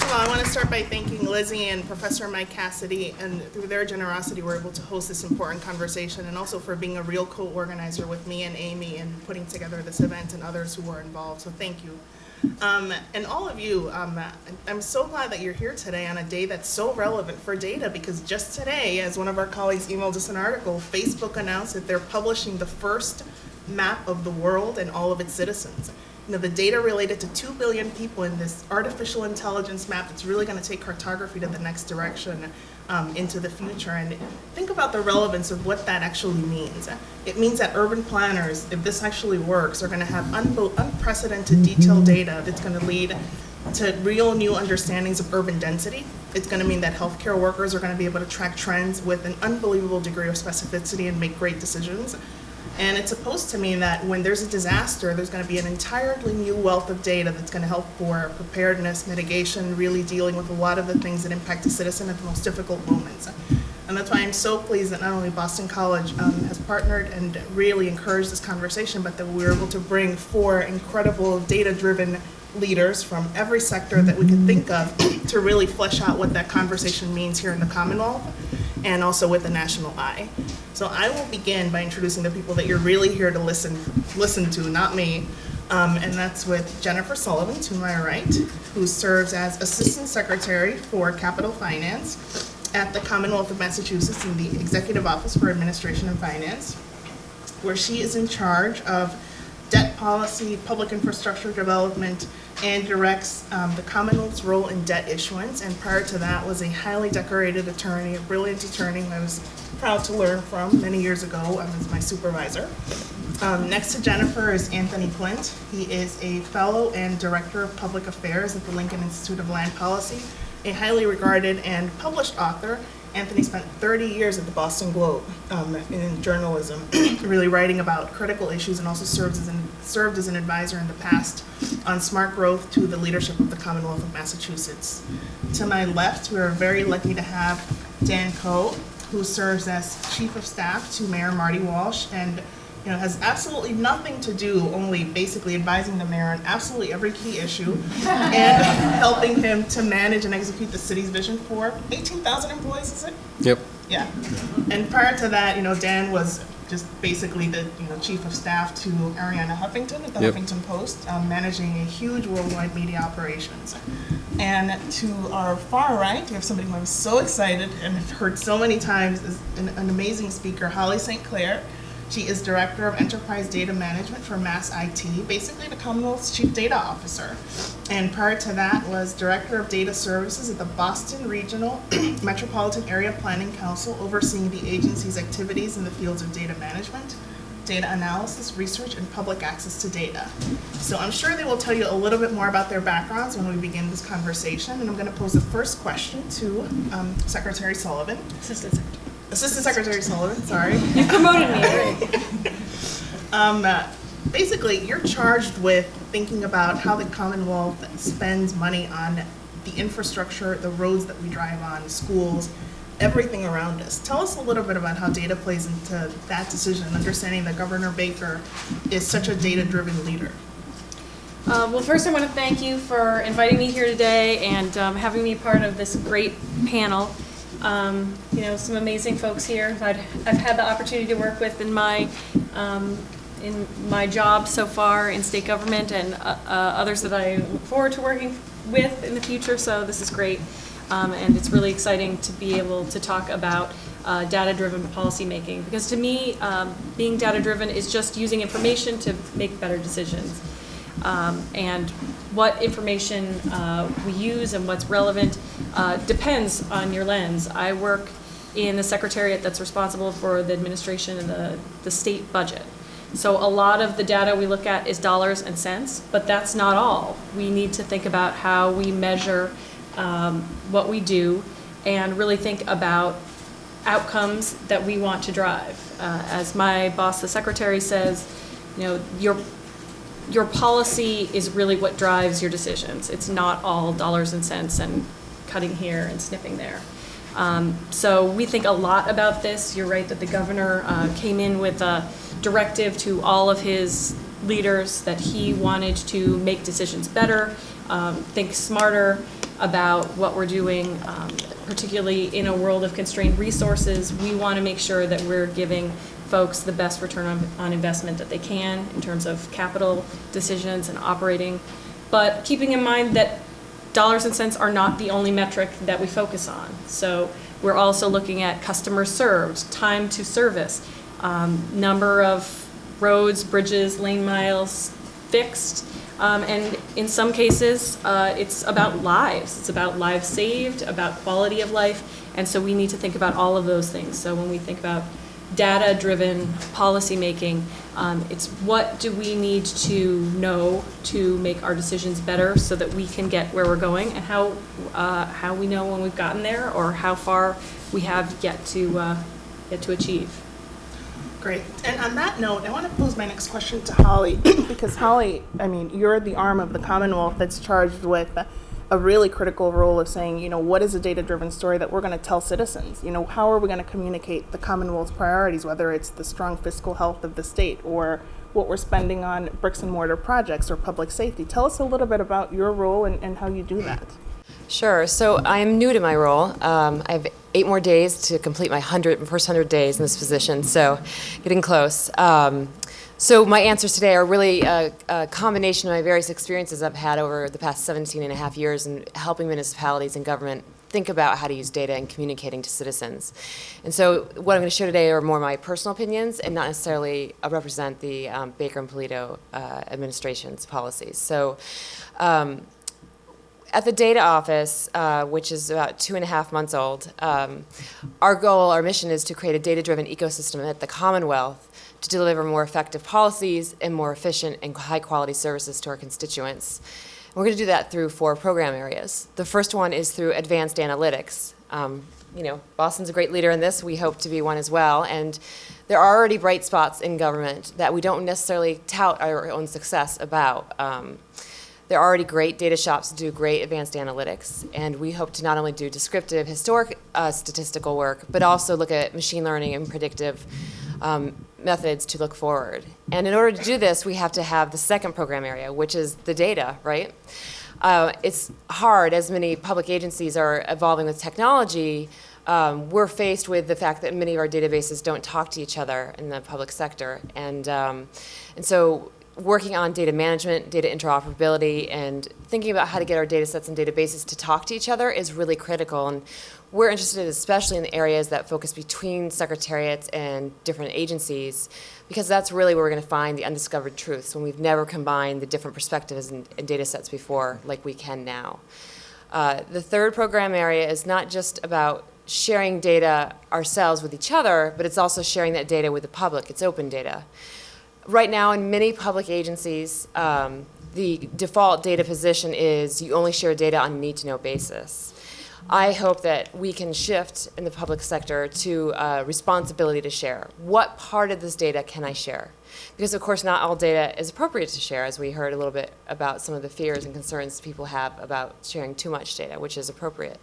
of all, I want to start by thanking Lizzie and Professor Mike Cassidy, and through their generosity, we're able to host this important conversation, and also for being a real co-organizer with me and Amy and putting together this event and others who were involved, so thank you. And all of you, I'm so glad that you're here today on a day that's so relevant for data, because just today, as one of our colleagues emailed us an article, Facebook announced that they're publishing the first map of the world and all of its citizens. You know, the data related to 2 billion people in this artificial intelligence map that's really going to take cartography to the next direction into the future. And think about the relevance of what that actually means. It means that urban planners, if this actually works, are going to have unprecedented detailed data that's going to lead to real new understandings of urban density. It's going to mean that healthcare workers are going to be able to track trends with an unbelievable degree of specificity and make great decisions. And it's supposed to mean that when there's a disaster, there's going to be an entirely new wealth of data that's going to help for preparedness, mitigation, really dealing with a lot of the things that impact a citizen at the most difficult moments. And that's why I'm so pleased that not only Boston College has partnered and really encouraged this conversation, but that we were able to bring 4 incredible data-driven leaders from every sector that we could think of to really flesh out what that conversation means here in the Commonwealth and also with the national eye. So I will begin by introducing the people that you're really here to listen to, not me. And that's with Jennifer Sullivan, to my right, who serves as Assistant Secretary for Capital Finance at the Commonwealth of Massachusetts in the Executive Office for Administration and Finance, where she is in charge of debt policy, public infrastructure development, and directs the Commonwealth's role in debt issuance. And prior to that was a highly decorated attorney, a brilliant attorney who I was proud to learn from many years ago as my supervisor. Next to Jennifer is Anthony Clint. He is a fellow and director of public affairs at the Lincoln Institute of Land Policy, a highly regarded and published author. Anthony spent 30 years at the Boston Globe in journalism, really writing about critical issues, and also served as an advisor in the past on smart growth to the leadership of the Commonwealth of Massachusetts. To my left, we are very lucky to have Dan Coe, who serves as Chief of Staff to Mayor Marty Walsh, and has absolutely nothing to do, only basically advising the mayor on absolutely every key issue and helping him to manage and execute the city's vision for 18,000 employees, is it? Yep. Yeah. And prior to that, Dan was just basically the Chief of Staff to Ariana Huffington at the Huffington Post, managing a huge worldwide media operations. And to our far right, we have somebody who I'm so excited and have heard so many times is an amazing speaker, Holly St. Clair. She is Director of Enterprise Data Management for Mass IT, basically the Commonwealth's Chief Data Officer. And prior to that was Director of Data Services at the Boston Regional Metropolitan Area Planning Council, overseeing the agency's activities in the fields of data management, data analysis, research, and public access to data. So I'm sure they will tell you a little bit more about their backgrounds when we begin this conversation. And I'm going to pose the first question to Secretary Sullivan. Assistant Secretary Sullivan, sorry. You promoted me, right? Basically, you're charged with thinking about how the Commonwealth spends money on the infrastructure, the roads that we drive on, schools, everything around us. Tell us a little bit about how data plays into that decision, understanding that Governor Baker is such a data-driven leader. Well, first I want to thank you for inviting me here today and having me part of this great panel. Some amazing folks here I've had the opportunity to work with in my job so far in state government, and others that I look forward to working with in the future, so this is great. And it's really exciting to be able to talk about data-driven policy making, because to me, being data-driven is just using information to make better decisions. And what information we use and what's relevant depends on your lens. I work in the secretariat that's responsible for the administration and the state budget. So a lot of the data we look at is dollars and cents, but that's not all. We need to think about how we measure what we do and really think about outcomes that we want to drive. As my boss, the secretary, says, your policy is really what drives your decisions. It's not all dollars and cents and cutting here and snipping there. So we think a lot about this. You're right that the governor came in with a directive to all of his leaders that he wanted to make decisions better, think smarter, about what we're doing, particularly in a world of constrained resources. We want to make sure that we're giving folks the best return on investment that they can in terms of capital decisions and operating, but keeping in mind that dollars and cents are not the only metric that we focus on. So we're also looking at customers served, time to service, number of roads, bridges, lane miles fixed, and in some cases, it's about lives. It's about lives saved, about quality of life, and so we need to think about all of those things. So when we think about data-driven policymaking, it's what do we need to know to make our decisions better so that we can get where we're going, and how we know when we've gotten there or how far we have yet to achieve. Great. And on that note, I want to pose my next question to Holly, because Holly, I mean, you're the arm of the Commonwealth that's charged with a really critical role of saying, you know, what is a data-driven story that we're going to tell citizens? You know, how are we going to communicate the Commonwealth's priorities, whether it's the strong fiscal health of the state or what we're spending on bricks and mortar projects or public safety? Tell us a little bit about your role and how you do that. Sure. So I'm new to my role. I have 8 more days to complete my first 100 days in this position, so getting close. So my answers today are really a combination of my various experiences I've had over the past 17 and a half years in helping municipalities and government think about how to use data and communicating to citizens. And so what I'm going to share today are more my personal opinions and not necessarily represent the Baker and Polito administration's policies. So at the data office, which is about 2.5 months old, our goal, our mission is to create a data-driven ecosystem at the Commonwealth to deliver more effective policies and more efficient and high-quality services to our constituents. And we're going to do that through 4 program areas. The first one is through advanced analytics. You know, Boston's a great leader in this. We hope to be one as well. And there are already bright spots in government that we don't necessarily tout our own success about. There are already great data shops that do great advanced analytics, and we hope to not only do descriptive, historic statistical work, but also look at machine learning and predictive methods to look forward. And in order to do this, we have to have the second program area, which is the data, right? It's hard, as many public agencies are evolving with technology. We're faced with the fact that many of our databases don't talk to each other in the public sector, and so working on data management, data interoperability, and thinking about how to get our data sets and databases to talk to each other is really critical. And we're interested especially in the areas that focus between secretariats and different agencies, because that's really where we're going to find the undiscovered truths when we've never combined the different perspectives and data sets before like we can now. The third program area is not just about sharing data ourselves with each other, but it's also sharing that data with the public. It's open data. Right now, in many public agencies, the default data position is you only share data on a need-to-know basis. I hope that we can shift in the public sector to responsibility to share. What part of this data can I share? Because, of course, not all data is appropriate to share, as we heard a little bit about some of the fears and concerns people have about sharing too much data, which is appropriate.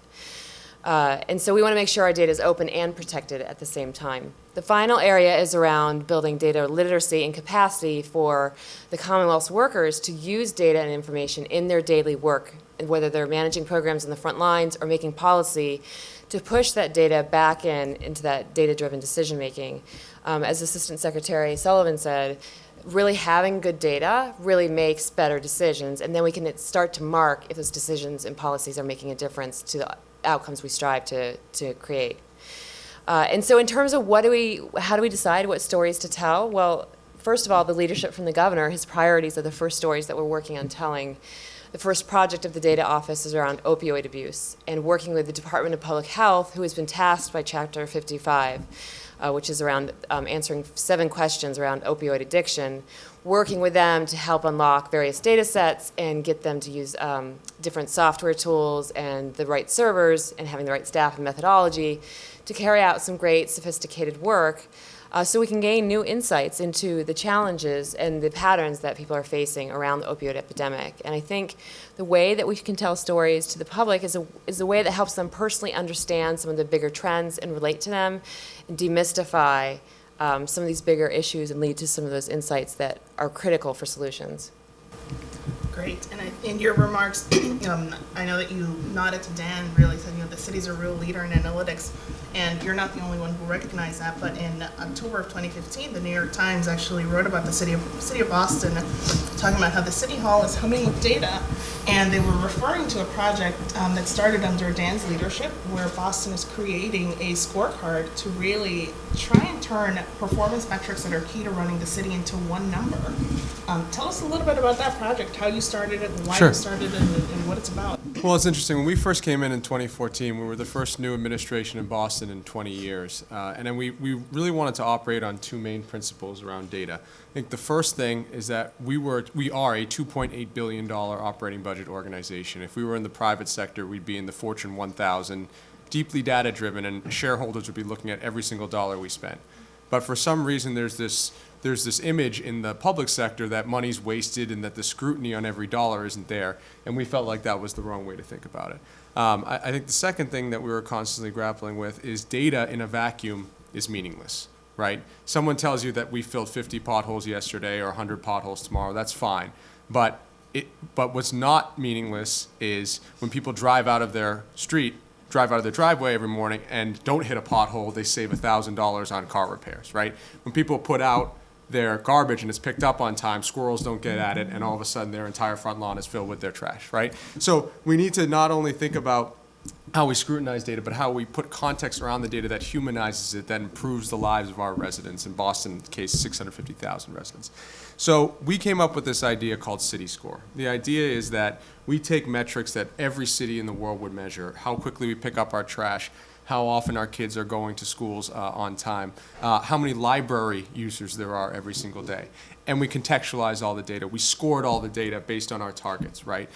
And so we want to make sure our data is open and protected at the same time. The final area is around building data literacy and capacity for the Commonwealth's workers to use data and information in their daily work, whether they're managing programs on the front lines or making policy, to push that data back into that data-driven decision-making. As Assistant Secretary Sullivan said, really having good data really makes better decisions, and then we can start to mark if those decisions and policies are making a difference to the outcomes we strive to create. And so in terms of how do we decide what stories to tell? Well, first of all, the leadership from the governor, his priorities are the first stories that we're working on telling. The first project of the data office is around opioid abuse and working with the Department of Public Health, who has been tasked by Chapter 55, which is around answering 7 questions around opioid addiction, working with them to help unlock various data sets and get them to use different software tools and the right servers and having the right staff and methodology to carry out some great sophisticated work so we can gain new insights into the challenges and the patterns that people are facing around the opioid epidemic. And I think the way that we can tell stories to the public is a way that helps them personally understand some of the bigger trends and relate to them and demystify some of these bigger issues and lead to some of those insights that are critical for solutions. Great. And in your remarks, I know that you nodded to Dan, really said, the city's a real leader in analytics, and you're not the only one who recognized that, but in October of 2015, the New York Times actually wrote about the city of Boston, talking about how the city hall is humming with data, and they were referring to a project that started under Dan's leadership, where Boston is creating a scorecard to really try and turn performance metrics that are key to running the city into one number. Tell us a little bit about that project, how you started it, why Sure. you started it, and what it's about. Well, it's interesting. When we first came in 2014, we were the first new administration in Boston in 20 years. And then we really wanted to operate on two main principles around data. I think the first thing is that we are a $2.8 billion operating budget organization. If we were in the private sector, we'd be in the Fortune 1000, deeply data-driven, and shareholders would be looking at every single dollar we spent. But for some reason, there's this image in the public sector that money's wasted and that the scrutiny on every dollar isn't there, and we felt like that was the wrong way to think about it. I think the second thing that we were constantly grappling with is data in a vacuum is meaningless, right? Someone tells you that we filled 50 potholes yesterday or 100 potholes tomorrow, that's fine. But what's not meaningless is when people drive out of their driveway every morning and don't hit a pothole, they save $1,000 on car repairs, right? When people put out their garbage and it's picked up on time, squirrels don't get at it, and all of a sudden their entire front lawn is filled with their trash, right? So we need to not only think about how we scrutinize data, but how we put context around the data that humanizes it, that improves the lives of our residents. In Boston, case 650,000 residents. So we came up with this idea called City Score. The idea is that we take metrics that every city in the world would measure: how quickly we pick up our trash, how often our kids are going to schools on time, how many library users there are every single day. And we contextualize all the data. We scored all the data based on our targets, right?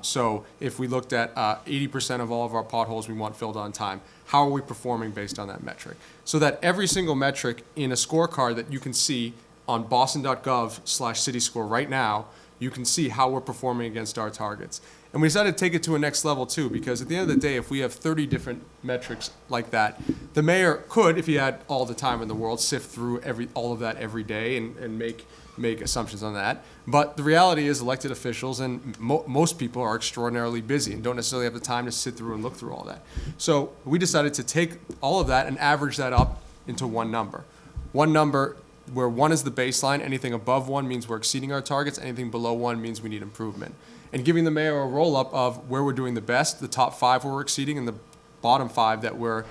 So if we looked at 80% of all of our potholes we want filled on time, how are we performing based on that metric? So that every single metric in a scorecard that you can see on boston.gov/cityscore right now, you can see how we're performing against our targets. And we decided to take it to a next level too, because at the end of the day, if we have 30 different metrics like that, the mayor could, if he had all the time in the world, sift through all of that every day and make assumptions on that. But the reality is elected officials and most people are extraordinarily busy and don't necessarily have the time to sit through and look through all that. So we decided to take all of that and average that up into one number. One number where 1 is the baseline. Anything above 1 means we're exceeding our targets. Anything below 1 means we need improvement. And giving the mayor a roll-up of where we're doing the best, the top 5 where we're exceeding, and the bottom 5 that we're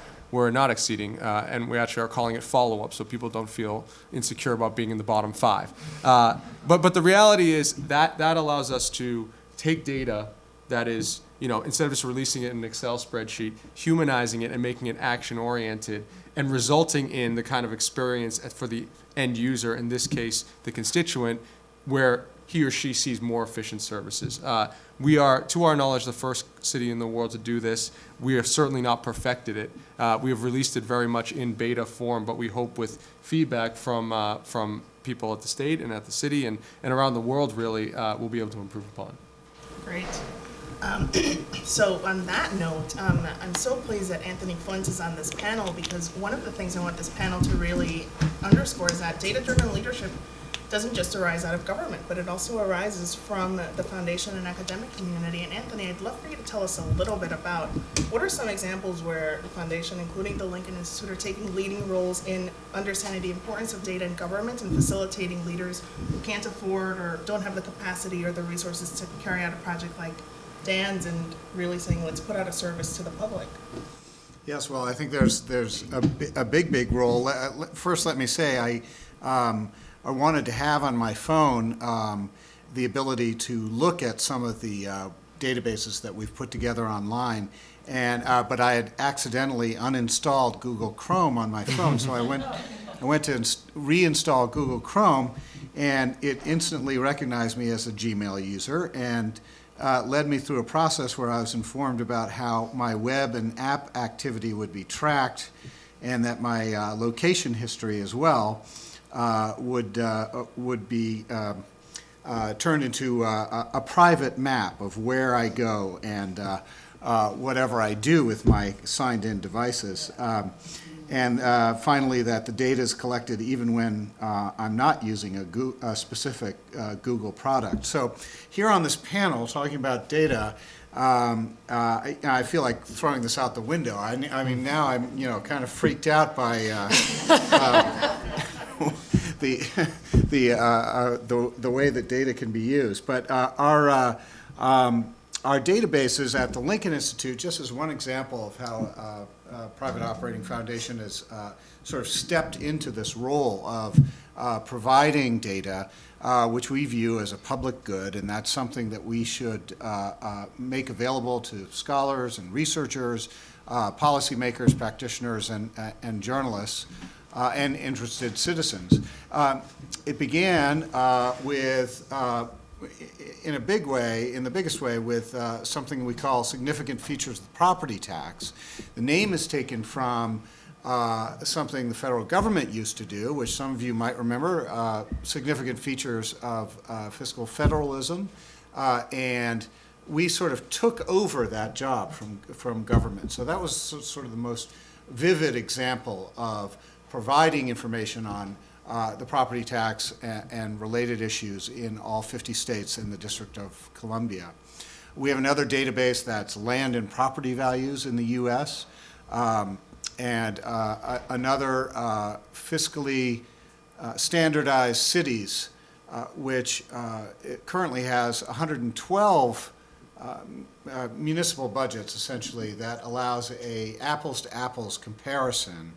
not exceeding. And we actually are calling it follow-up, so people don't feel insecure about being in the bottom 5. But the reality is that allows us to take data that is, instead of just releasing it in an Excel spreadsheet, humanizing it and making it action-oriented and resulting in the kind of experience for the end user, in this case, the constituent, where he or she sees more efficient services. We are, to our knowledge, the first city in the world to do this. We have certainly not perfected it. We have released it very much in beta form, but we hope with feedback from people at the state and at the city and around the world, really, we'll be able to improve upon. Great. So on that note, I'm so pleased that Anthony Fuentes is on this panel, because one of the things I want this panel to really underscore is that data-driven leadership doesn't just arise out of government, but it also arises from the foundation and academic community. And Anthony, I'd love for you to tell us a little bit about what are some examples where the foundation, including the Lincoln Institute, are taking leading roles in understanding the importance of data in government and facilitating leaders who can't afford or don't have the capacity or the resources to carry out a project like Dan's, and really saying, let's put out a service to the public. Yes, well, I think there's a big role. First, let me say I wanted to have on my phone the ability to look at some of the databases that we've put together online, but I had accidentally uninstalled Google Chrome on my phone, so I went to reinstall Google Chrome, and it instantly recognized me as a Gmail user and led me through a process where I was informed about how my web and app activity would be tracked, and that my location history as well would be turned into a private map of where I go and whatever I do with my signed-in devices. And finally, that the data is collected even when I'm not using a specific Google product. So here on this panel, talking about data, I feel like throwing this out the window. I mean, now I'm kind of freaked out by the way that data can be used. But our databases at the Lincoln Institute, just as one example of how Private Operating Foundation has sort of stepped into this role of providing data, which we view as a public good, and that's something that we should make available to scholars and researchers, policymakers, practitioners, and journalists, and interested citizens. It began with in a big way, in the biggest way, with something we call significant features of the property tax. The name is taken from something the federal government used to do, which some of you might remember, significant features of fiscal federalism, and we sort of took over that job from government. So that was sort of the most vivid example of providing information on the property tax and related issues in all 50 states and the District of Columbia. We have another database that's land and property values in the U.S., and another fiscally standardized cities, which currently has 112 municipal budgets, essentially, that allows a apples-to-apples comparison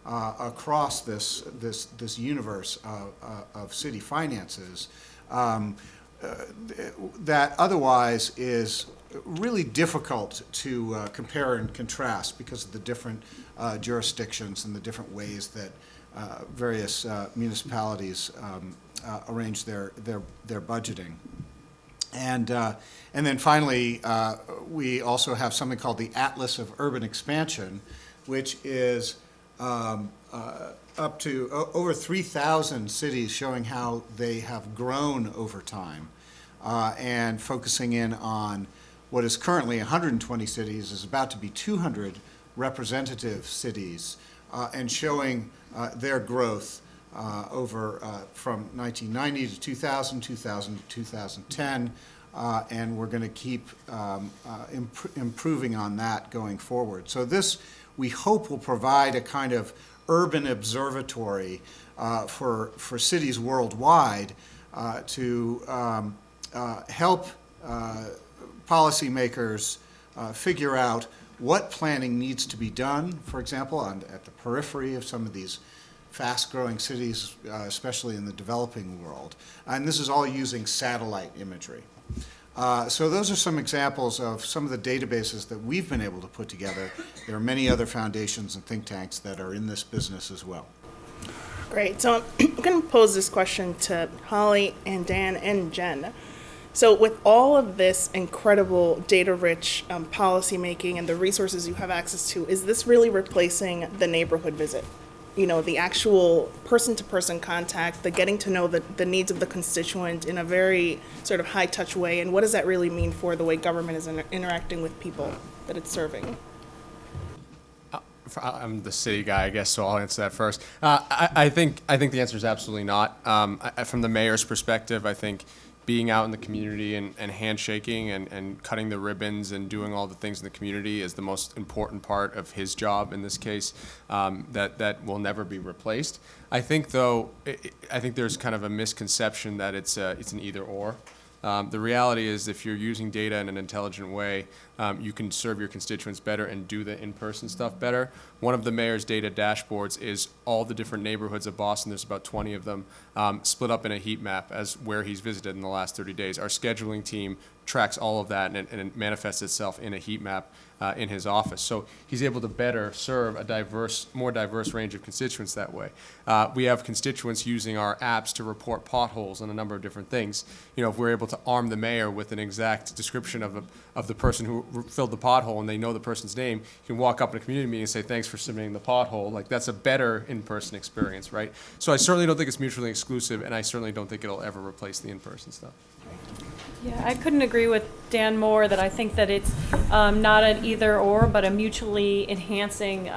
across this universe of city finances that otherwise is really difficult to compare and contrast because of the different jurisdictions and the different ways that various municipalities arrange their budgeting. And then finally, we also have something called the Atlas of Urban Expansion, which is up to over 3,000 cities showing how they have grown over time, and focusing in on what is currently 120 cities is about to be 200 representative cities, and showing their growth over from 1990 to 2000, 2000 to 2010, and we're going to keep improving on that going forward. So this, we hope, will provide a kind of urban observatory for cities worldwide to help policymakers figure out what planning needs to be done, for example, at the periphery of some of these fast-growing cities, especially in the developing world. And this is all using satellite imagery. So those are some examples of some of the databases that we've been able to put together. There are many other foundations and think tanks that are in this business as well. Great. So I'm going to pose this question to Holly and Dan and Jen. So with all of this incredible data-rich policymaking and the resources you have access to, is this really replacing the neighborhood visit? You know, the actual person-to-person contact, the getting to know the needs of the constituent in a very sort of high-touch way, and what does that really mean for the way government is interacting with people that it's serving? I'm the city guy, I guess, so I'll answer that first. I think the answer is absolutely not. From the mayor's perspective, I think being out in the community and handshaking and cutting the ribbons and doing all the things in the community is the most important part of his job in this case, that will never be replaced. I think, though, I think there's kind of a misconception that it's an either or. The reality is, if you're using data in an intelligent way, you can serve your constituents better and do the in-person stuff better. One of the mayor's data dashboards is all the different neighborhoods of Boston. There's about 20 of them, split up in a heat map as where he's visited in the last 30 days. Our scheduling team tracks all of that, and it manifests itself in a heat map in his office. So he's able to better serve a more diverse range of constituents that way. We have constituents using our apps to report potholes and a number of different things. You know, if we're able to arm the mayor with an exact description of the person who filled the pothole, and they know the person's name, you can walk up in a community meeting and say, thanks for submitting the pothole. Like, that's a better in-person experience, right? So I certainly don't think it's mutually exclusive, and I certainly don't think it'll ever replace the in-person stuff. Yeah, I couldn't agree with Dan more that I think that it's not an either or, but a mutually enhancing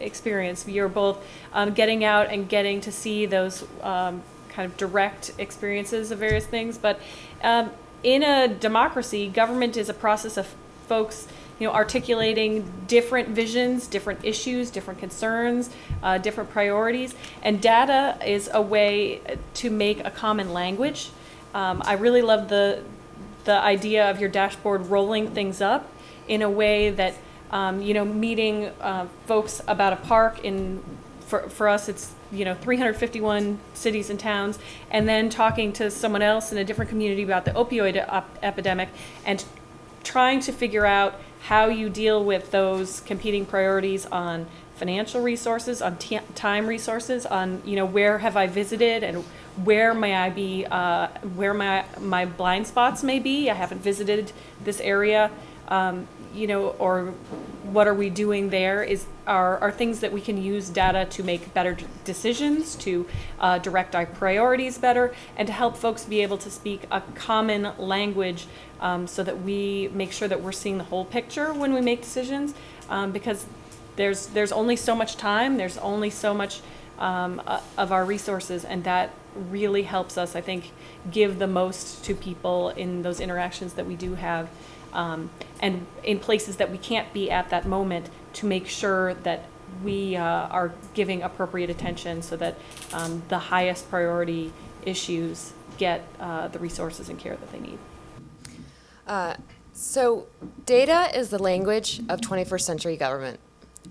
experience. You're both getting out and getting to see those kind of direct experiences of various things. But in a democracy, government is a process of folks, articulating different visions, different issues, different concerns, different priorities. And data is a way to make a common language. I really love the idea of your dashboard rolling things up in a way that, meeting folks about a park for us, it's 351 cities and towns, and then talking to someone else in a different community about the opioid epidemic, and trying to figure out how you deal with those competing priorities on financial resources, on time resources, on where have I visited and where may I be, where my blind spots may be. I haven't visited this area, or what are we doing there are things that we can use data to make better decisions, to direct our priorities better, and to help folks be able to speak a common language, so that we make sure that we're seeing the whole picture when we make decisions, because there's only so much time, there's only so much of our resources, and that really helps us, I think, give the most to people in those interactions that we do have, and in places that we can't be at that moment, to make sure that we are giving appropriate attention so that the highest priority issues get the resources and care that they need. So data is the language of 21st century government.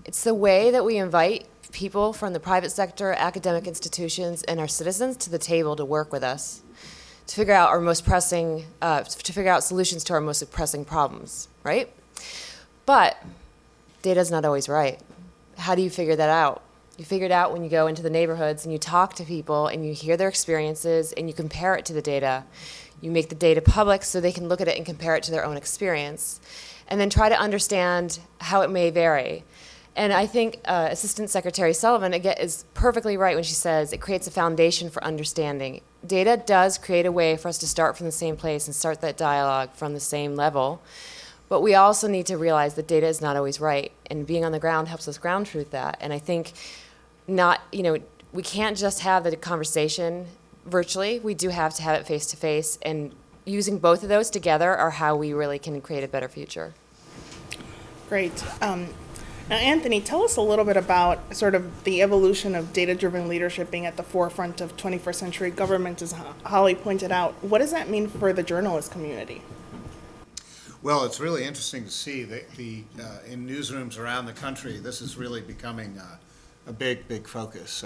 It's the way that we invite people from the private sector, academic institutions, and our citizens to the table to work with us, to figure out to figure out solutions to our most pressing problems, right? But data's not always right. How do you figure that out? You figure it out when you go into the neighborhoods and you talk to people and you hear their experiences and you compare it to the data. You make the data public so they can look at it and compare it to their own experience, and then try to understand how it may vary. And I think Assistant Secretary Sullivan, again, is perfectly right when she says it creates a foundation for understanding. Data does create a way for us to start from the same place and start that dialogue from the same level. But we also need to realize that data is not always right, and being on the ground helps us ground truth that. And I think we can't just have the conversation virtually. We do have to have it face to face, and using both of those together are how we really can create a better future. Great. Now, Anthony, tell us a little bit about sort of the evolution of data-driven leadership being at the forefront of 21st century government, as Holly pointed out. What does that mean for the journalist community? Well, it's really interesting to see that in newsrooms around the country, this is really becoming a big focus.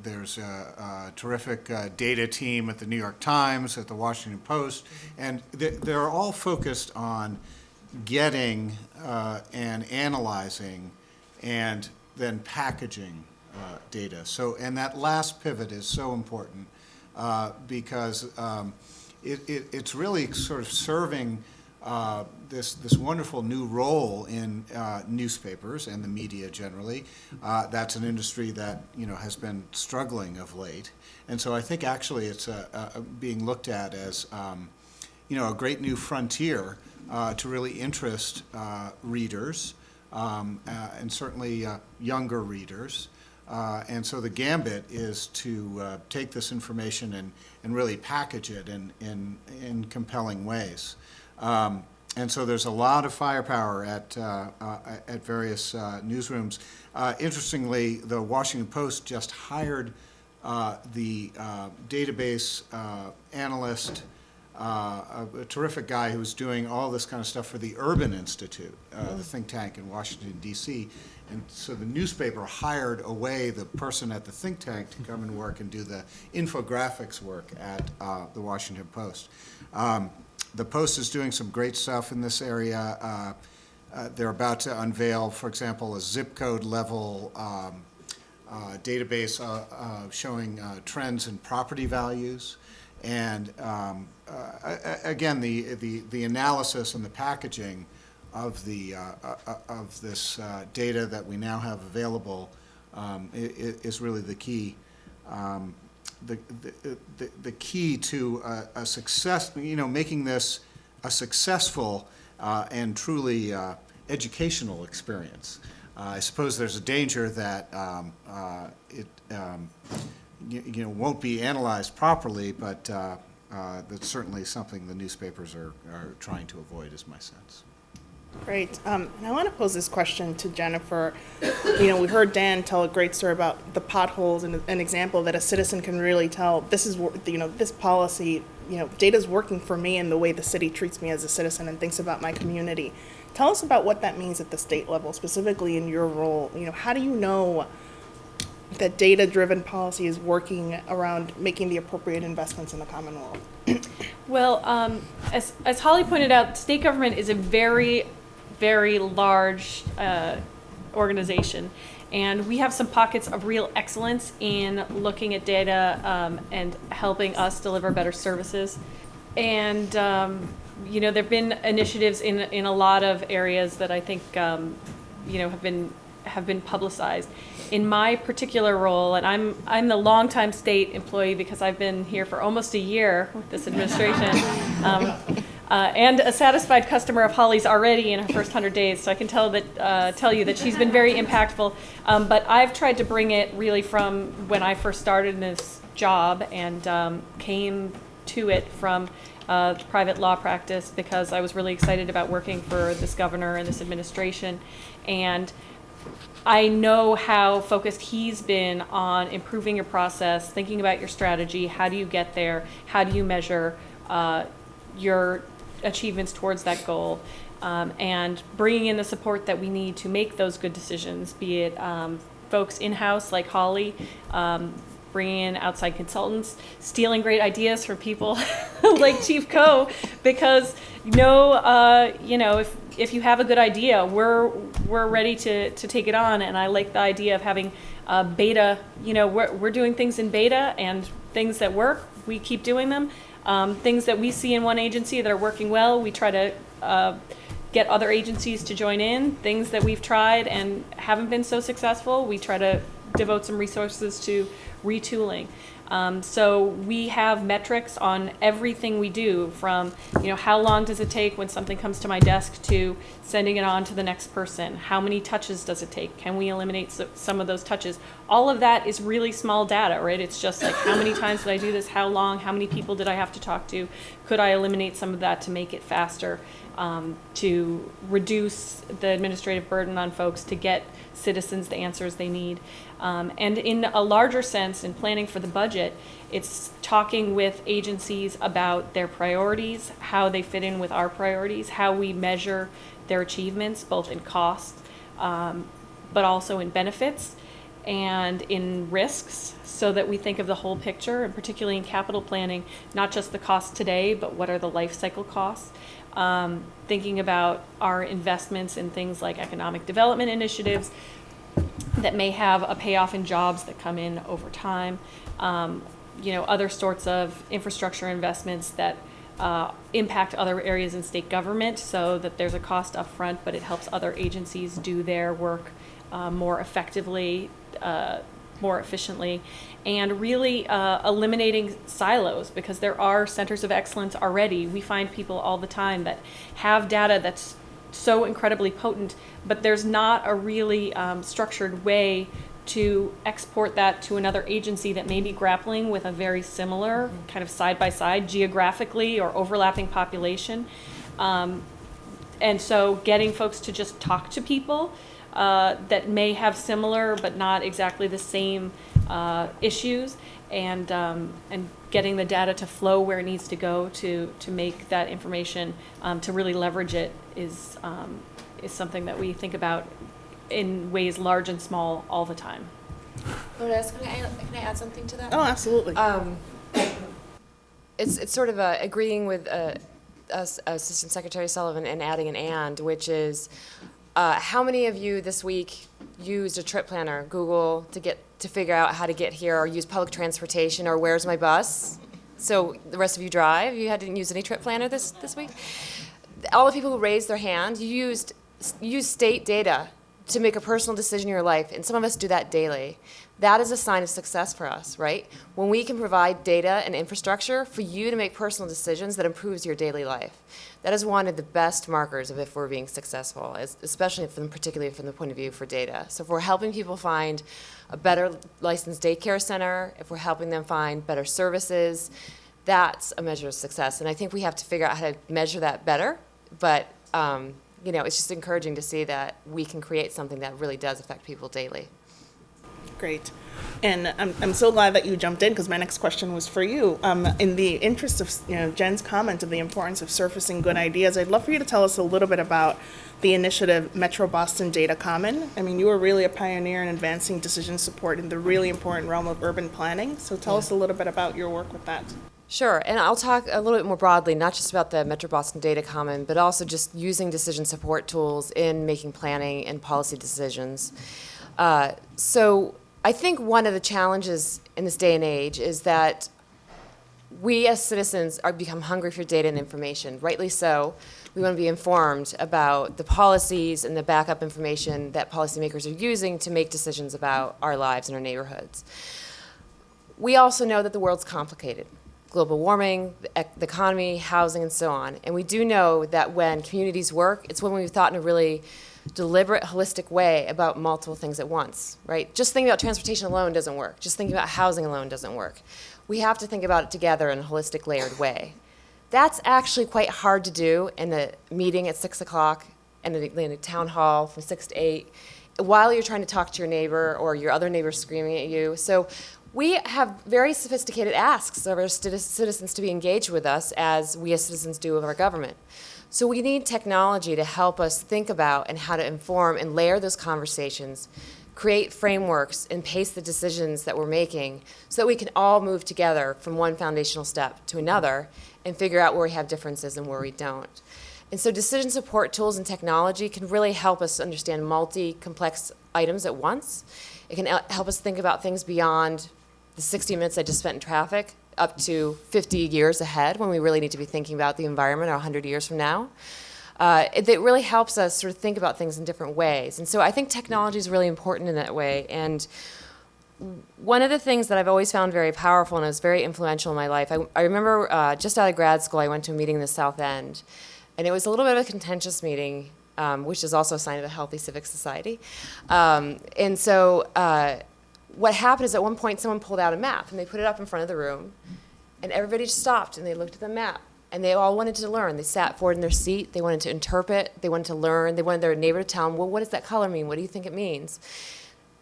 There's a terrific data team at the New York Times, at the Washington Post, and they're all focused on getting and analyzing and then packaging data. And that last pivot is so important because it's really sort of serving this wonderful new role in newspapers and the media generally. That's an industry that has been struggling of late, and so I think actually it's being looked at as a great new frontier to really interest readers and certainly younger readers. And so the gambit is to take this information and really package it in compelling ways. And so there's a lot of firepower at various newsrooms. Interestingly, the Washington Post just hired the database analyst, a terrific guy who's doing all this kind of stuff for the Urban Institute, the think tank in Washington, D.C. And so the newspaper hired away the person at the think tank to come and work and do the infographics work at the Washington Post. The Post is doing some great stuff in this area. They're about to unveil, for example, a zip code level database showing trends in property values. And again, the analysis and the packaging of this data that we now have available is really the key. The key to a success, making this a successful and truly educational experience. I suppose there's a danger that it won't be analyzed properly, but that's certainly something the newspapers are trying to avoid, is my sense. Great. And I want to pose this question to Jennifer. We heard Dan tell a great story about the potholes and an example that a citizen can really tell, this is, this policy, data's working for me and the way the city treats me as a citizen and thinks about my community. Tell us about what that means at the state level, specifically in your role. How do you know that data-driven policy is working around making the appropriate investments in the Commonwealth? Well, as Holly pointed out, state government is a very, very large organization. And we have some pockets of real excellence in looking at data and helping us deliver better services. And, there have been initiatives in a lot of areas that I think, have been publicized. In my particular role, and I'm the longtime state employee because I've been here for almost a year with this administration, and a satisfied customer of Holly's already in her first 100 days. So I can tell you that she's been very impactful. But I've tried to bring it really from when I first started in this job and came to it from private law practice because I was really excited about working for this governor and this administration. And I know how focused he's been on improving your process, thinking about your strategy, how do you get there, how do you measure your achievements towards that goal, and bringing in the support that we need to make those good decisions, be it folks in-house like Holly, bringing in outside consultants, stealing great ideas from people like Chief Coe, because if you have a good idea, we're ready to take it on. And I like the idea of having beta. We're doing things in beta, and things that work, we keep doing them. Things that we see in one agency that are working well, we try to get other agencies to join in. Things that we've tried and haven't been so successful, we try to devote some resources to retooling. So we have metrics on everything we do, from how long does it take when something comes to my desk to sending it on to the next person? How many touches does it take? Can we eliminate some of those touches? All of that is really small data, right? It's just like, how many times did I do this? How long? How many people did I have to talk to? Could I eliminate some of that to make it faster, to reduce the administrative burden on folks, to get citizens the answers they need? And in a larger sense, in planning for the budget, it's talking with agencies about their priorities, how they fit in with our priorities, how we measure their achievements, both in cost, but also in benefits and in risks, so that we think of the whole picture, and particularly in capital planning, not just the costs today, but what are the life cycle costs. Thinking about our investments in things like economic development initiatives that may have a payoff in jobs that come in over time. Other sorts of infrastructure investments that impact other areas in state government, so that there's a cost up front, but it helps other agencies do their work more effectively, more efficiently, and really eliminating silos, because there are centers of excellence already. We find people all the time that have data that's so incredibly potent, but there's not a really structured way to export that to another agency that may be grappling with a very similar kind of side-by-side geographically or overlapping population. And so getting folks to just talk to people that may have similar but not exactly the same issues, and getting the data to flow where it needs to go to make that information, to really leverage it, is something that we think about in ways large and small all the time. Lourdes, can I add something to that? Oh, absolutely. It's sort of agreeing with Assistant Secretary Sullivan and adding an "and," which is, how many of you this week used a trip planner, Google, to figure out how to get here, or use public transportation, or where's my bus? So the rest of you drive. You didn't use any trip planner this week. All the people who raised their hand, you used state data to make a personal decision in your life, and some of us do that daily, that is a sign of success for us, right? When we can provide data and infrastructure for you to make personal decisions that improves your daily life. That is one of the best markers of if we're being successful, especially particularly from the point of view for data. So if we're helping people find a better licensed daycare center, if we're helping them find better services, that's a measure of success. And I think we have to figure out how to measure that better, but it's just encouraging to see that we can create something that really does affect people daily. Great. And I'm so glad that you jumped in, because my next question was for you. In the interest of Jen's comment of the importance of surfacing good ideas, I'd love for you to tell us a little bit about the initiative Metro Boston Data Common. I mean, you were really a pioneer in advancing decision support in the really important realm of urban planning. So tell us a little bit about your work with that. Sure, and I'll talk a little bit more broadly, not just about the Metro Boston Data Common, but also just using decision support tools in making planning and policy decisions. So I think one of the challenges in this day and age is that we as citizens become hungry for data and information, rightly so. We want to be informed about the policies and the backup information that policymakers are using to make decisions about our lives and our neighborhoods. We also know that the world's complicated. Global warming, the economy, housing, and so on. And we do know that when communities work, it's when we've thought in a really deliberate, holistic way about multiple things at once, right? Just thinking about transportation alone doesn't work. Just thinking about housing alone doesn't work. We have to think about it together in a holistic, layered way. That's actually quite hard to do in a meeting at 6 o'clock and in a town hall from 6 to 8 while you're trying to talk to your neighbor or your other neighbor screaming at you. So we have very sophisticated asks of our citizens to be engaged with us, as we as citizens do of our government. So we need technology to help us think about and how to inform and layer those conversations, create frameworks, and pace the decisions that we're making so that we can all move together from one foundational step to another and figure out where we have differences and where we don't. And so decision support tools and technology can really help us understand multi-complex items at once. It can help us think about things beyond the 60 minutes I just spent in traffic up to 50 years ahead when we really need to be thinking about the environment or 100 years from now. It really helps us sort of think about things in different ways. And so I think technology is really important in that way. And one of the things that I've always found very powerful and was very influential in my life, I remember just out of grad school, I went to a meeting in the South End. And it was a little bit of a contentious meeting, which is also a sign of a healthy civic society. And so what happened is at one point someone pulled out a map and they put it up in front of the room, and everybody just stopped and they looked at the map, and they all wanted to learn. They sat forward in their seat, they wanted to interpret, they wanted to learn, they wanted their neighbor to tell them, well, what does that color mean? What do you think it means?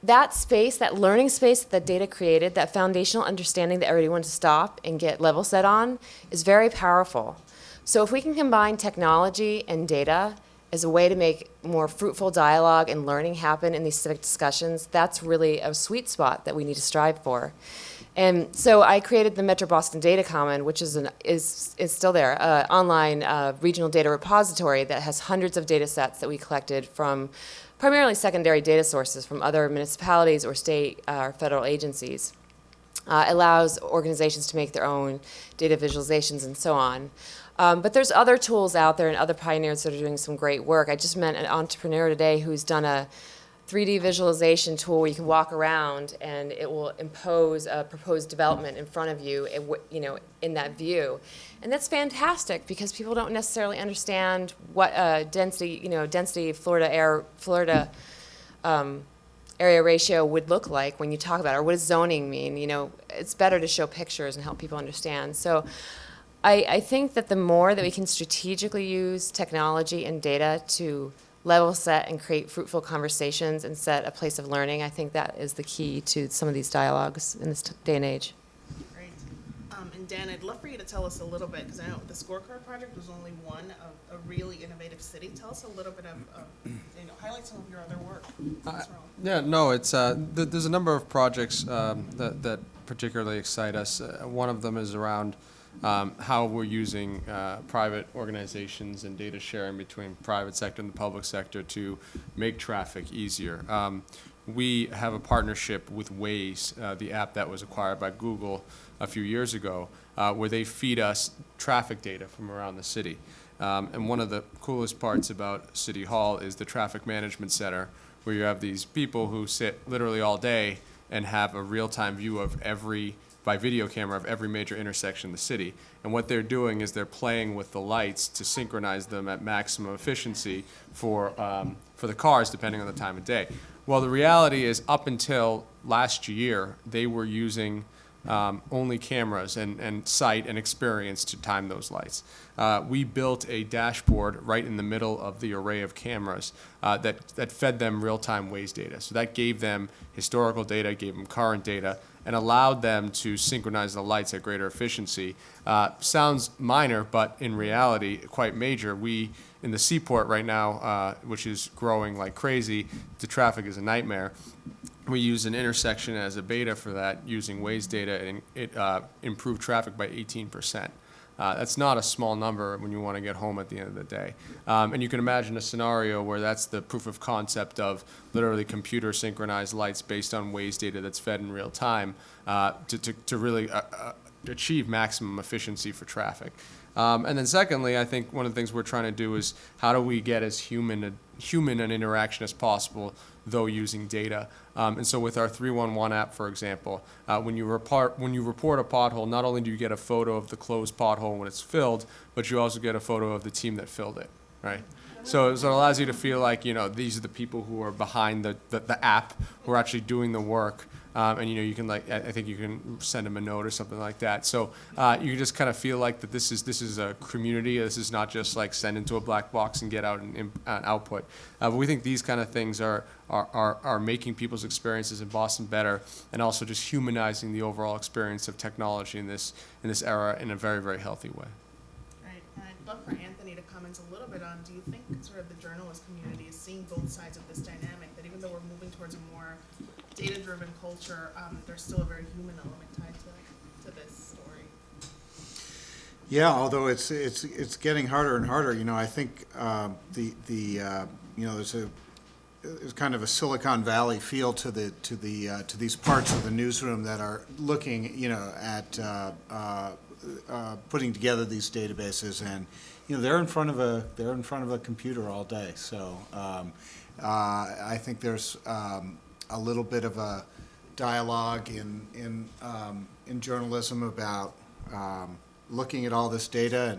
That space, that learning space that data created, that foundational understanding that everybody wanted to stop and get level set on, is very powerful. So if we can combine technology and data as a way to make more fruitful dialogue and learning happen in these civic discussions, that's really a sweet spot that we need to strive for. And so I created the Metro Boston Data Common, which is still there, online regional data repository that has hundreds of data sets that we collected from primarily secondary data sources from other municipalities or state or federal agencies. Allows organizations to make their own data visualizations and so on. But there's other tools out there and other pioneers that are doing some great work. I just met an entrepreneur today who's done a 3D visualization tool where you can walk around and it will impose a proposed development in front of you, in that view. And that's fantastic because people don't necessarily understand what a density Florida area ratio would look like when you talk about it, or what does zoning mean? It's better to show pictures and help people understand. So I think that the more that we can strategically use technology and data to level set and create fruitful conversations and set a place of learning, I think that is the key to some of these dialogues in this day and age. Great. And Dan, I'd love for you to tell us a little bit, because I know the Scorecard Project was only one of a really innovative city. Tell us a little bit of highlight some of your other work. Yeah, no, it's there's a number of projects that particularly excite us. One of them is around how we're using private organizations and data sharing between private sector and the public sector to make traffic easier. We have a partnership with Waze, the app that was acquired by Google a few years ago, where they feed us traffic data from around the city. And one of the coolest parts about City Hall is the traffic management center, where you have these people who sit literally all day and have a real-time view of by video camera of every major intersection in the city. And what they're doing is they're playing with the lights to synchronize them at maximum efficiency for the cars, depending on the time of day. Well, the reality is, up until last year, they were using only cameras and sight and experience to time those lights. We built a dashboard right in the middle of the array of cameras that fed them real-time Waze data. So that gave them historical data, gave them current data, and allowed them to synchronize the lights at greater efficiency. Sounds minor, but in reality, quite major. We, in the seaport right now, which is growing like crazy, the traffic is a nightmare. We use an intersection as a beta for that using Waze data, and it improved traffic by 18%. That's not a small number when you want to get home at the end of the day. And you can imagine a scenario where that's the proof of concept of literally computer synchronized lights based on Waze data that's fed in real time to really achieve maximum efficiency for traffic. And then secondly, I think one of the things we're trying to do is how do we get as human an interaction as possible, though using data. And so with our 311 app, for example, when you report a pothole, not only do you get a photo of the closed pothole when it's filled, but you also get a photo of the team that filled it, right? So it allows you to feel like, these are the people who are behind the app, who are actually doing the work. And you can I think you can send them a note or something like that. So you just kind of feel like that this is a community. This is not just like send into a black box and get out an output. But we think these kind of things are making people's experiences in Boston better, and also just humanizing the overall experience of technology in this era in a very, very healthy way. Right, and I'd love for Anthony to comment a little bit on, do you think sort of the journalist community is seeing both sides of this dynamic, that even though we're moving towards a more data-driven culture, there's still a very human element tied to this story? Yeah, although it's getting harder and harder. I think there's kind of a Silicon Valley feel to these parts of the newsroom that are looking, at putting together these databases, and they're in front of a computer all day. So I think there's a little bit of a dialogue in journalism about looking at all this data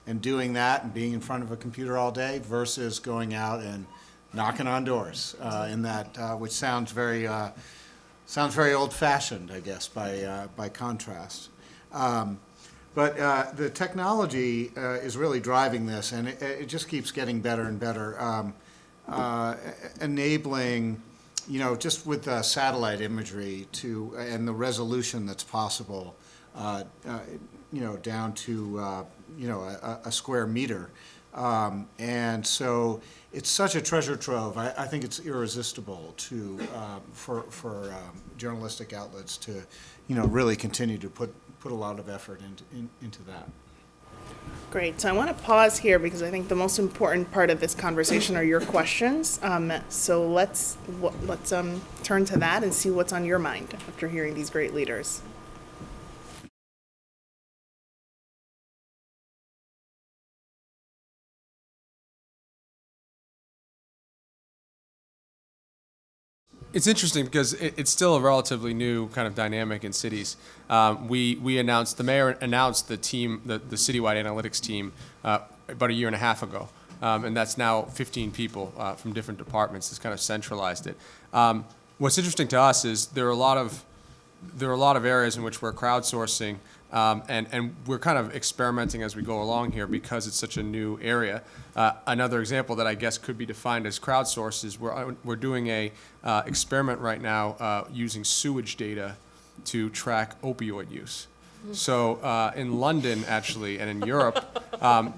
and doing that and being in front of a computer all day versus going out and knocking on doors in that, which sounds very old-fashioned, I guess, by contrast. But the technology is really driving this, and it just keeps getting better and better, enabling, just with satellite imagery and the resolution that's possible, down to a square meter. And so it's such a treasure trove. I think it's irresistible for journalistic outlets to, really continue to put a lot of effort into that. Great. So I want to pause here because I think the most important part of this conversation are your questions. So let's turn to that and see what's on your mind after hearing these great leaders. It's interesting because it's still a relatively new kind of dynamic in cities. We announced, the mayor announced the team, the citywide analytics team about a year and a half ago. And that's now 15 people from different departments that's kind of centralized it. What's interesting to us is there are a lot of areas in which we're crowdsourcing, and we're kind of experimenting as we go along here because it's such a new area. Another example that I guess could be defined as crowdsourced is we're doing a experiment right now using sewage data to track opioid use. So in London, actually, and in Europe,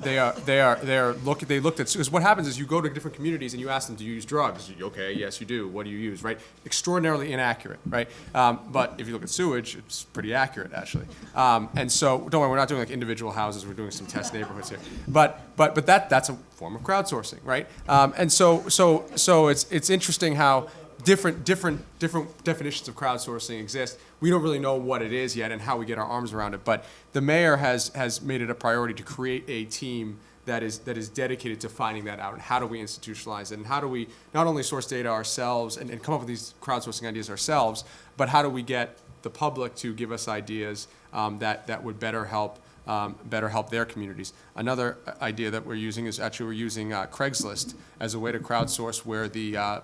they looked at, because what happens is you go to different communities and you ask them, do you use drugs? Okay, yes, you do. What do you use, right? Extraordinarily inaccurate, right? But if you look at sewage, it's pretty accurate, actually. And so, don't worry, we're not doing like individual houses. We're doing some test neighborhoods here. But that's a form of crowdsourcing, right? And so it's interesting how different definitions of crowdsourcing exist. We don't really know what it is yet and how we get our arms around it, but the mayor has made it a priority to create a team that is dedicated to finding that out, and how do we institutionalize it, and how do we not only source data ourselves and come up with these crowdsourcing ideas ourselves, but how do we get the public to give us ideas that would better help their communities. Another idea that we're using is actually we're using Craigslist as a way to crowdsource where the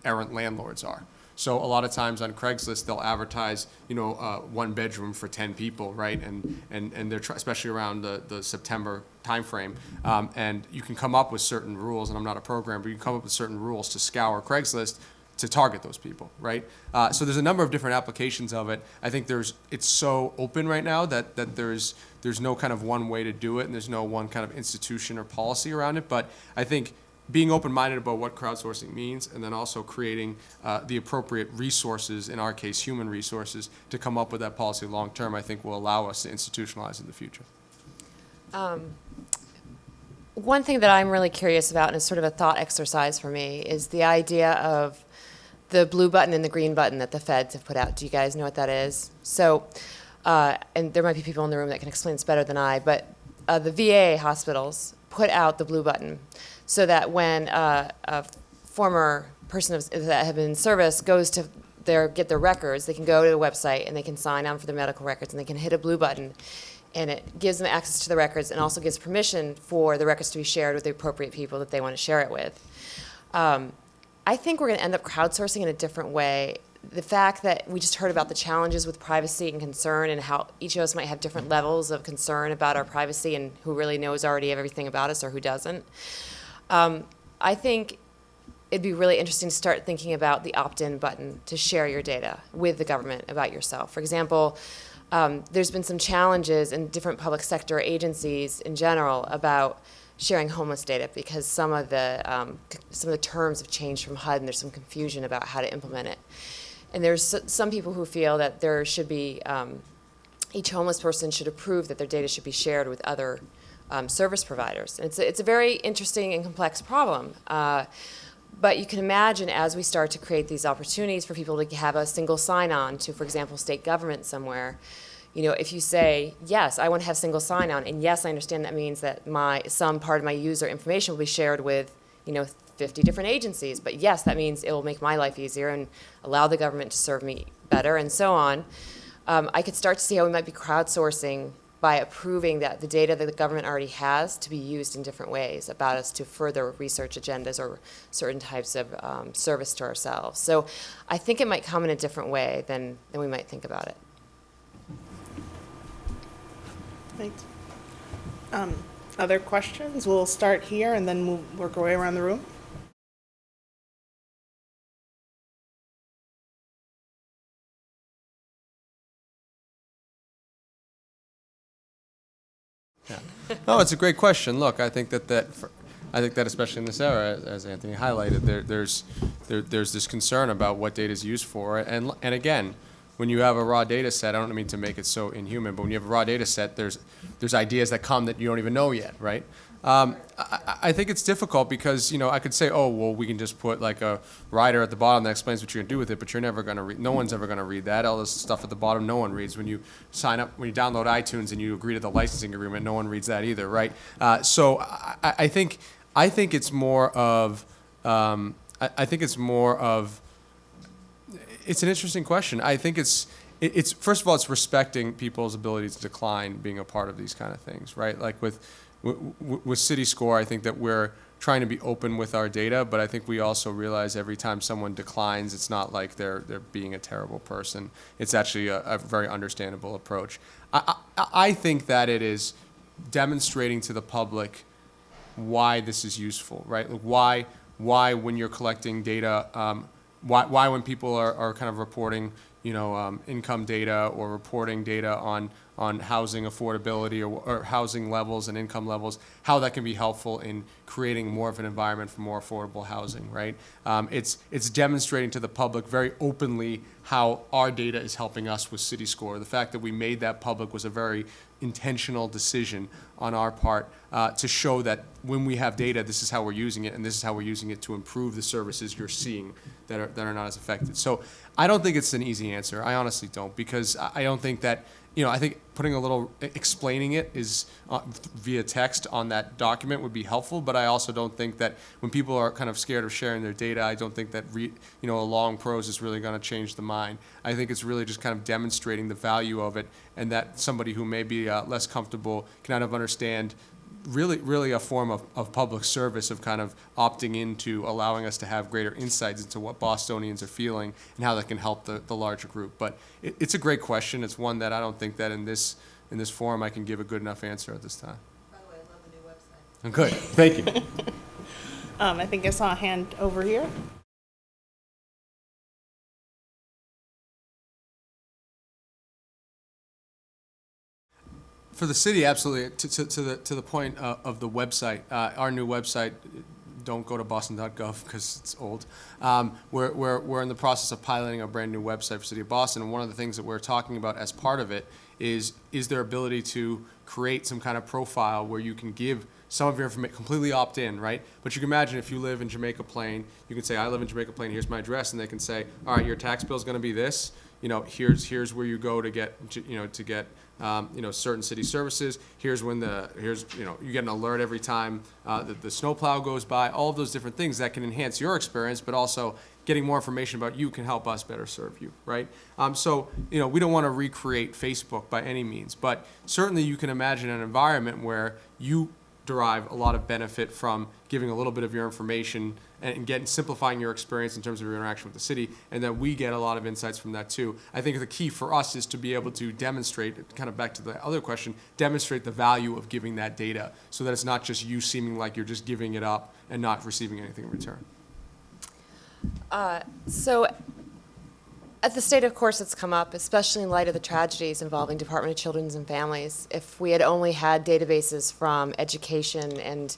errant landlords are. So a lot of times on Craigslist, they'll advertise, one bedroom for 10 people, right? And they're especially around the September timeframe. And you can come up with certain rules, and I'm not a programmer, but you can come up with certain rules to scour Craigslist to target those people, right? So there's a number of different applications of it. I think it's so open right now that there's no kind of one way to do it, and there's no one kind of institution or policy around it. But I think being open-minded about what crowdsourcing means, and then also creating the appropriate resources, in our case, human resources, to come up with that policy long-term, I think will allow us to institutionalize in the future. One thing that I'm really curious about, and it's sort of a thought exercise for me, is the idea of the blue button and the green button that the feds have put out. Do you guys know what that is? So, and there might be people in the room that can explain this better than I, but the VA hospitals put out the blue button so that when a former person that had been in service goes to get their records, they can go to the website and they can sign on for their medical records, and they can hit a blue button, and it gives them access to the records and also gives permission for the records to be shared with the appropriate people that they want to share it with. I think we're going to end up crowdsourcing in a different way. The fact that we just heard about the challenges with privacy and concern, and how each of us might have different levels of concern about our privacy, and who really knows already everything about us or who doesn't. I think it'd be really interesting to start thinking about the opt-in button to share your data with the government about yourself. For example, there's been some challenges in different public sector agencies in general about sharing homeless data, because some of the terms have changed from HUD, and there's some confusion about how to implement it. And there's some people who feel that there should be, each homeless person should approve that their data should be shared with other service providers. And it's a very interesting and complex problem. But you can imagine, as we start to create these opportunities for people to have a single sign-on to, for example, state government somewhere, if you say, yes, I want to have single sign-on, and yes, I understand that means that some part of my user information will be shared with, 50 different agencies, but yes, that means it will make my life easier and allow the government to serve me better, and so on. I could start to see how we might be crowdsourcing by approving that the data that the government already has to be used in different ways about us to further research agendas or certain types of service to ourselves. So I think it might come in a different way than we might think about it. Thanks. Other questions? We'll start here and then we'll work our way around the room. Yeah. No, it's a great question. Look, I think that especially in this era, as Anthony highlighted, there's this concern about what data is used for, and again, when you have a raw data set, I don't mean to make it so inhuman, but when you have a raw data set, there's ideas that come that you don't even know yet, right? I think it's difficult because, I could say, oh, well, we can just put like a rider at the bottom that explains what you're going to do with it, but you're never going to read, no one's ever going to read that. All this stuff at the bottom, no one reads. When you sign up, when you download iTunes and you agree to the licensing agreement, no one reads that either, right? So I think it's more of, it's an interesting question. I think it's first of all, it's respecting people's ability to decline being a part of these kind of things, right? Like with City Score, I think that we're trying to be open with our data, but I think we also realize every time someone declines, it's not like they're being a terrible person. It's actually a very understandable approach. I think that it is demonstrating to the public why this is useful, right? Like why when you're collecting data, why when people are kind of reporting, income data or reporting data on housing affordability or housing levels and income levels, how that can be helpful in creating more of an environment for more affordable housing, right? It's demonstrating to the public very openly how our data is helping us with City Score. The fact that we made that public was a very intentional decision on our part to show that when we have data, this is how we're using it, and this is how we're using it to improve the services you're seeing that are not as affected. So I don't think it's an easy answer. I honestly don't, because I don't think that I think putting a little, explaining it is via text on that document would be helpful, but I also don't think that when people are kind of scared of sharing their data, I don't think that, a long prose is really going to change the mind. I think it's really just kind of demonstrating the value of it, and that somebody who may be less comfortable can kind of understand really a form of public service, of kind of opting into allowing us to have greater insights into what Bostonians are feeling and how that can help the larger group. But it's a great question. It's one that I don't think that in this forum I can give a good enough answer at this time. By the way, I love the new website. Good. Thank you. I think I saw a hand over here. For the city, absolutely. To the point of the website, our new website. Don't go to boston.gov because it's old. We're in the process of piloting a brand new website for City of Boston, and one of the things that we're talking about as part of it is their ability to create some kind of profile where you can give some of your information, completely opt in, right? But you can imagine if you live in Jamaica Plain, you can say, I live in Jamaica Plain, here's my address, and they can say, all right, your tax bill is going to be this. Here's where you go to get certain city services. Here's you get an alert every time that the snowplow goes by. All of those different things that can enhance your experience, but also getting more information about you can help us better serve you, right? So we don't want to recreate Facebook by any means, but certainly you can imagine an environment where you derive a lot of benefit from giving a little bit of your information and simplifying your experience in terms of your interaction with the city, and that we get a lot of insights from that too. I think the key for us is to be able to demonstrate, kind of back to the other question, demonstrate the value of giving that data so that it's not just you seeming like you're just giving it up and not receiving anything in return. So at the state, of course, it's come up, especially in light of the tragedies involving Department of Children's and Families. If we had only had databases from education and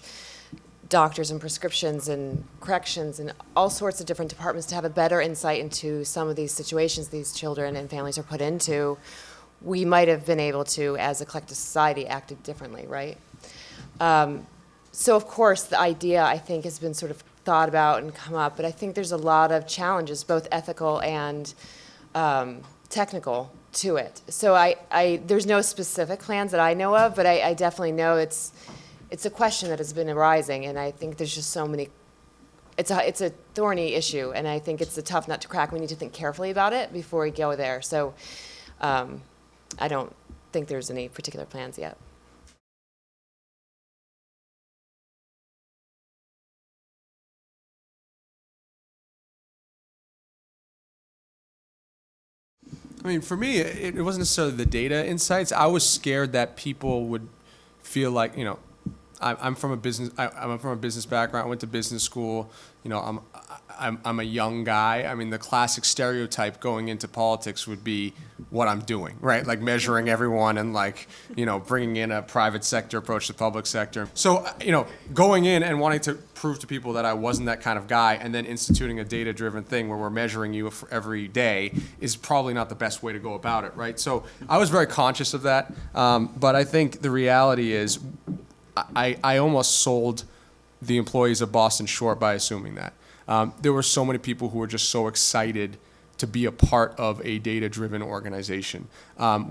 doctors and prescriptions and corrections and all sorts of different departments to have a better insight into some of these situations these children and families are put into, we might have been able to, as a collective society, acted differently, right? So, of course, the idea, I think, has been sort of thought about and come up, but I think there's a lot of challenges, both ethical and technical, to it. So there's no specific plans that I know of, but I definitely know it's a question that has been arising, and I think there's just so many. It's a thorny issue, and I think it's a tough nut to crack. We need to think carefully about it before we go there. So I don't think there's any particular plans yet. I mean, for me, it wasn't necessarily the data insights. I was scared that people would feel like, I'm from a business. I'm from a business background. I went to business school. I'm a young guy. I mean, the classic stereotype going into politics would be what I'm doing, right? Like measuring everyone and bringing in a private sector approach to public sector. So, going in and wanting to prove to people that I wasn't that kind of guy, and then instituting a data-driven thing where we're measuring you for every day is probably not the best way to go about it, right? So I was very conscious of that, but I think the reality is I almost sold the employees of Boston short by assuming that. There were so many people who were just so excited to be a part of a data-driven organization.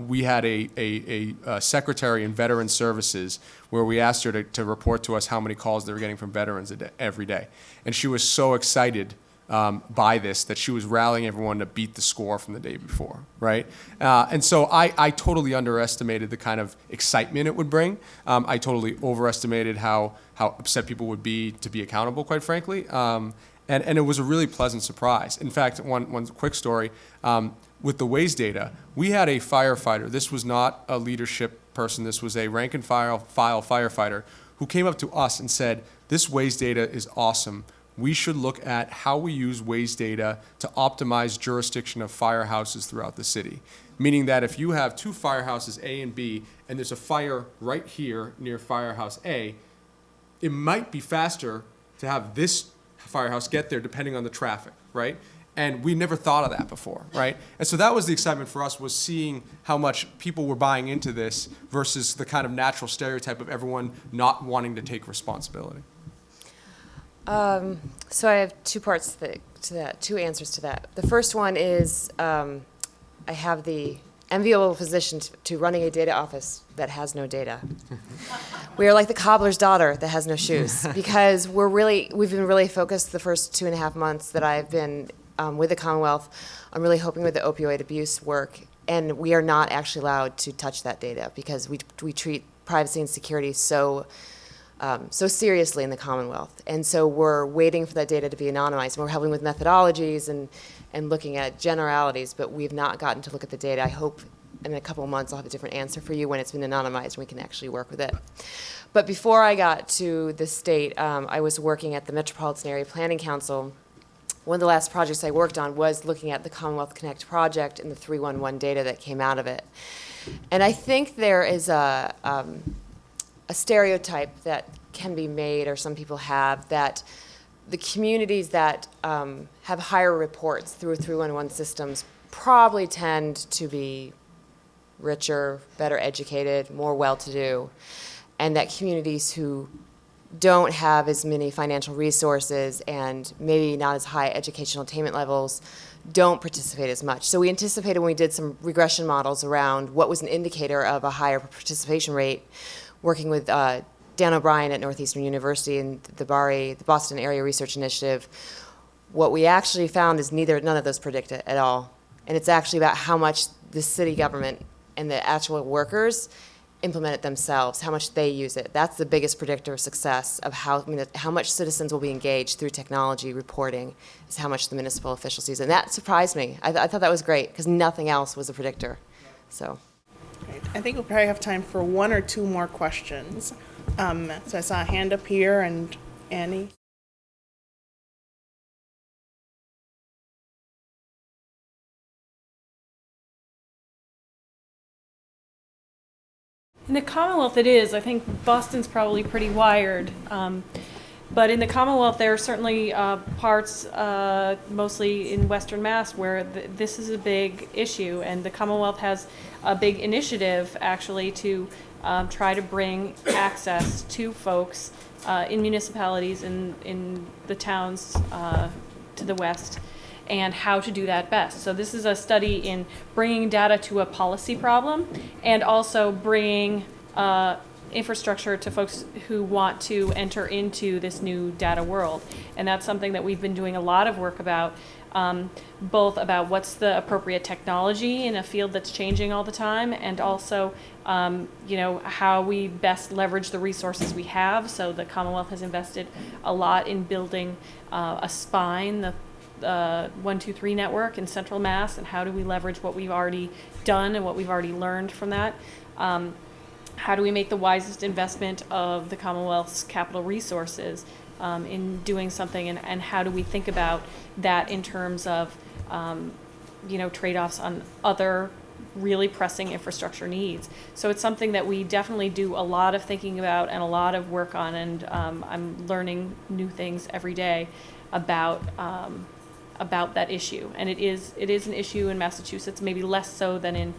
We had a secretary in Veteran Services where we asked her to report to us how many calls they were getting from veterans every day. And she was so excited by this that she was rallying everyone to beat the score from the day before, right? And so I totally underestimated the kind of excitement it would bring. I totally overestimated how upset people would be to be accountable, quite frankly. And it was a really pleasant surprise. In fact, one quick story, with the Waze data, we had a firefighter. This was not a leadership person. This was a rank and file firefighter who came up to us and said, this Waze data is awesome. We should look at how we use Waze data to optimize jurisdiction of firehouses throughout the city. Meaning that if you have two firehouses, A and B, and there's a fire right here near firehouse A, it might be faster to have this firehouse get there depending on the traffic, right? And we never thought of that before, right? And so that was the excitement for us, was seeing how much people were buying into this versus the kind of natural stereotype of everyone not wanting to take responsibility. So I have two parts to that, two answers to that. The first one is I have the enviable position to running a data office that has no data. We are like the cobbler's daughter that has no shoes, because we've been really focused the first 2.5 months that I've been with the Commonwealth. I'm really hoping with the opioid abuse work, and we are not actually allowed to touch that data because we treat privacy and security so seriously in the Commonwealth. And so we're waiting for that data to be anonymized. And we're helping with methodologies and looking at generalities, but we've not gotten to look at the data. I hope in a couple of months I'll have a different answer for you when it's been anonymized and we can actually work with it. But before I got to the state, I was working at the Metropolitan Area Planning Council. One of the last projects I worked on was looking at the Commonwealth Connect project and the 311 data that came out of it. And I think there is a stereotype that can be made, or some people have, that the communities that have higher reports through 311 systems probably tend to be richer, better educated, more well-to-do, and that communities who don't have as many financial resources and maybe not as high educational attainment levels don't participate as much. So we anticipated when we did some regression models around what was an indicator of a higher participation rate, working with Dan O'Brien at Northeastern University and the Boston Area Research Initiative. What we actually found is none of those predict it at all. And it's actually about how much the city government and the actual workers implement it themselves, how much they use it. That's the biggest predictor of success of how much citizens will be engaged through technology reporting, is how much the municipal officials use it. And that surprised me. I thought that was great because nothing else was a predictor. So. Great. I think we'll probably have time for 1 or 2 more questions. So I saw a hand up here, and Annie. In the Commonwealth it is. I think Boston's probably pretty wired. But in the Commonwealth there are certainly parts, mostly in Western Mass, where this is a big issue. And the Commonwealth has a big initiative actually to try to bring access to folks in municipalities in the towns to the west, and how to do that best. So this is a study in bringing data to a policy problem and also bringing infrastructure to folks who want to enter into this new data world. And that's something that we've been doing a lot of work about, both about what's the appropriate technology in a field that's changing all the time, and also how we best leverage the resources we have. So the Commonwealth has invested a lot in building a spine, the 123 network in Central Mass, and how do we leverage what we've already done and what we've already learned from that. How do we make the wisest investment of the Commonwealth's capital resources in doing something, and how do we think about that in terms of trade-offs on other really pressing infrastructure needs. So it's something that we definitely do a lot of thinking about and a lot of work on, and I'm learning new things every day about that issue. And it is an issue in Massachusetts, maybe less so than in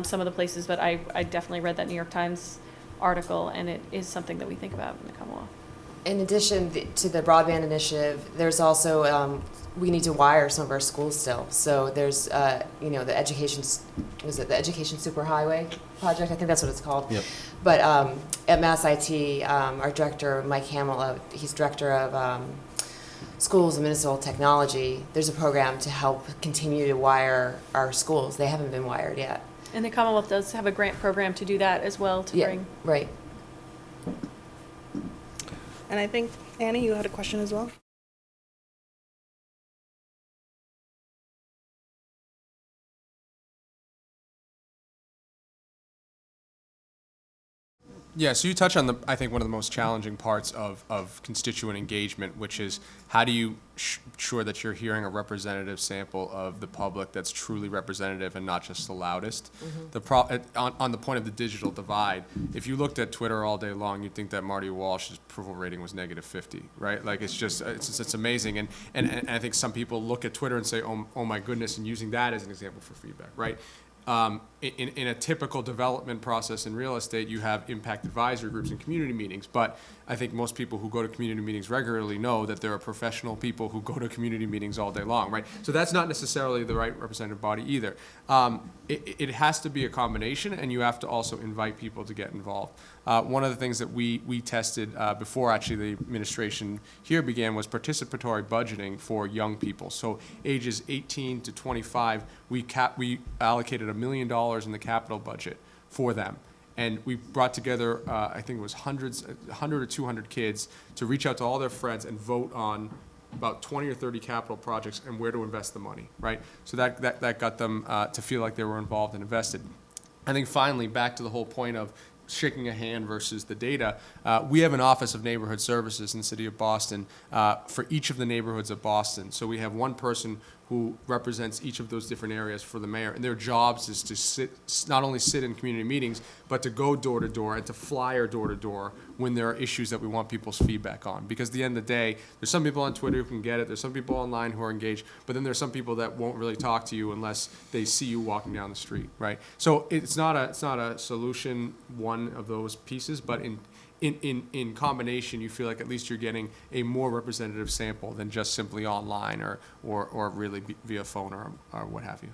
some of the places, but I definitely read that New York Times article, and it is something that we think about in the Commonwealth. In addition to the broadband initiative, there's also, we need to wire some of our schools still. So there's, the education, was it the Education Superhighway project? I think that's what it's called. Yep. But at Mass IT, our director, Mike Hamill, he's director of schools and municipal technology. There's a program to help continue to wire our schools. They haven't been wired yet. And the Commonwealth does have a grant program to do that as well, to bring. Right. And I think, Annie, you had a question as well? Yeah, so you touch on I think one of the most challenging parts of constituent engagement, which is how do you ensure that you're hearing a representative sample of the public that's truly representative and not just the loudest. Mm-hmm. On the point of the digital divide, if you looked at Twitter all day long, you'd think that Marty Walsh's approval rating was -50, right? Like it's amazing, and I think some people look at Twitter and say, oh my goodness, and using that as an example for feedback, right? in a typical development process in real estate, you have impact advisory groups and community meetings. But I think most people who go to community meetings regularly know that there are professional people who go to community meetings all day long, right? So that's not necessarily the right representative body either. It has to be a combination, and you have to also invite people to get involved. One of the things that we tested before actually the administration here began was participatory budgeting for young people. So ages 18 to 25, we allocated $1 million in the capital budget for them. And we brought together, I think it was 100 or 200 kids to reach out to all their friends and vote on about 20 or 30 capital projects and where to invest the money, right? So that got them to feel like they were involved and invested. I think finally, back to the whole point of shaking a hand versus the data, we have an Office of Neighborhood Services in the city of Boston for each of the neighborhoods of Boston. So we have one person who represents each of those different areas for the mayor, and their jobs is to not only sit in community meetings, but to go door to door and to flyer door to door when there are issues that we want people's feedback on. Because at the end of the day, there's some people on Twitter who can get it, there's some people online who are engaged, but then there's some people that won't really talk to you unless they see you walking down the street, right? So it's not a solution, one of those pieces, but in combination, you feel like at least you're getting a more representative sample than just simply online or really via phone or what have you.